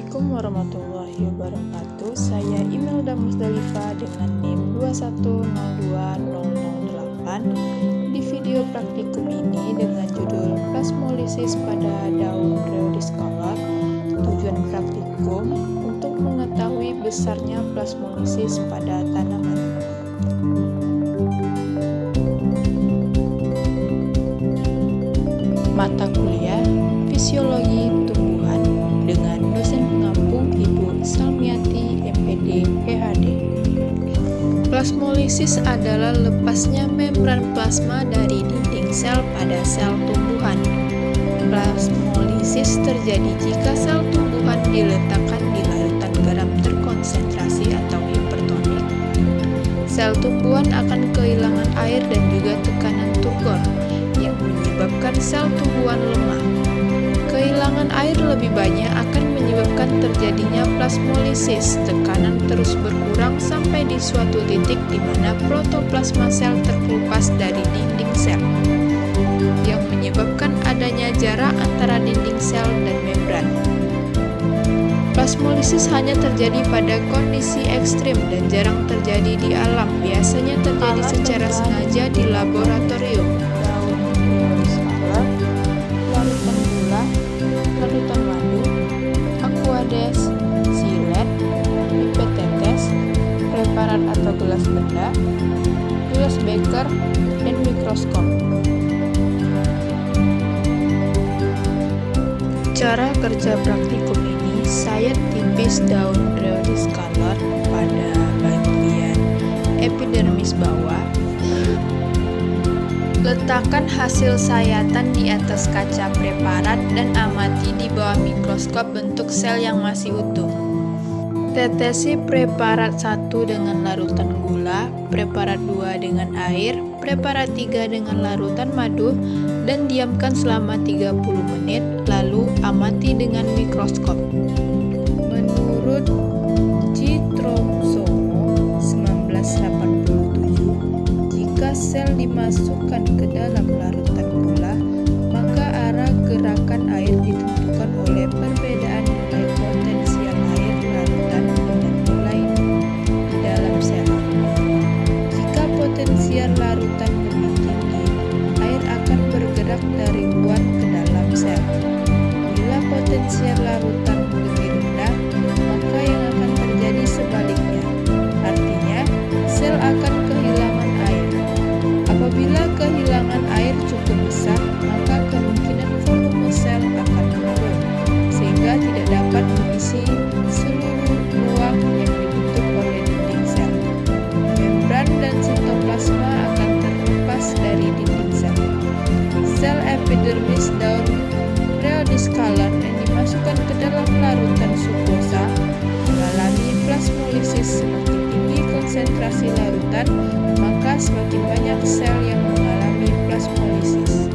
Assalamualaikum warahmatullahi wabarakatuh. Saya Imelda Musdalifah dengan NIM 2102008. Di video praktikum ini dengan judul plasmolisis pada daun Rhodioschala. Tujuan praktikum untuk mengetahui besarnya plasmolisis pada tanaman. Mata kuliah Fisiologi Tumbuhan dengan dosen pengampu Ibu Salmiati, MPD, PhD. Plasmolisis adalah lepasnya membran plasma dari dinding sel pada sel tumbuhan. Plasmolisis terjadi jika sel tumbuhan diletakkan di larutan garam terkonsentrasi atau hipertonik. Sel tumbuhan akan kehilangan air dan juga tekanan turgor yang menyebabkan sel tumbuhan lemah. Kehilangan air lebih banyak akan menyebabkan terjadinya plasmolisis. Tekanan terus berkurang sampai di suatu titik di mana protoplasma sel terkelupas dari dinding sel, yang menyebabkan adanya jarak antara dinding sel dan membran. Plasmolisis hanya terjadi pada kondisi ekstrim dan jarang terjadi di alam. Biasanya terjadi secara sengaja di laboratorium. Larutan madu, aqueous, silet, pipet tetes, preparat atau gelas benda, gelas beker, dan mikroskop. Cara kerja praktikum ini, sayat tipis daun Rhodioschala pada bagian epidermis bawah. Letakkan hasil sayatan di atas kaca preparat dan amati di bawah mikroskop bentuk sel yang masih utuh. Tetesi preparat 1 dengan larutan gula, preparat 2 dengan air, preparat 3 dengan larutan madu, dan diamkan selama 30 menit, lalu amati dengan mikroskop. Menurut Citromsomo 1987, jika sel dimasukkan ke dalam larutan gula, maka arah gerakan air ditentukan oleh perbedaan nilai potensial air larutan dengan nilai di dalam sel. Jika potensial larutan lebih tinggi, air akan bergerak dari luar ke dalam sel. Bila potensial larutan lebih rendah, maka yang akan terjadi sebaliknya. Artinya, sel akan kehilangan air. Apabila kehilangan air cukup besar, maka kemungkinan volume sel akan menurun, sehingga tidak dapat mengisi seluruh ruang yang dibentuk oleh dinding sel. Membran dan sitoplasma akan terlepas dari dinding sel. Sel epidermis daun Rhodioschala yang dimasukkan ke dalam larutan sukosa mengalami plasmolisis. Semakin tinggi konsentrasi larutan, maka semakin banyak sel yang mengalami plasmolisis.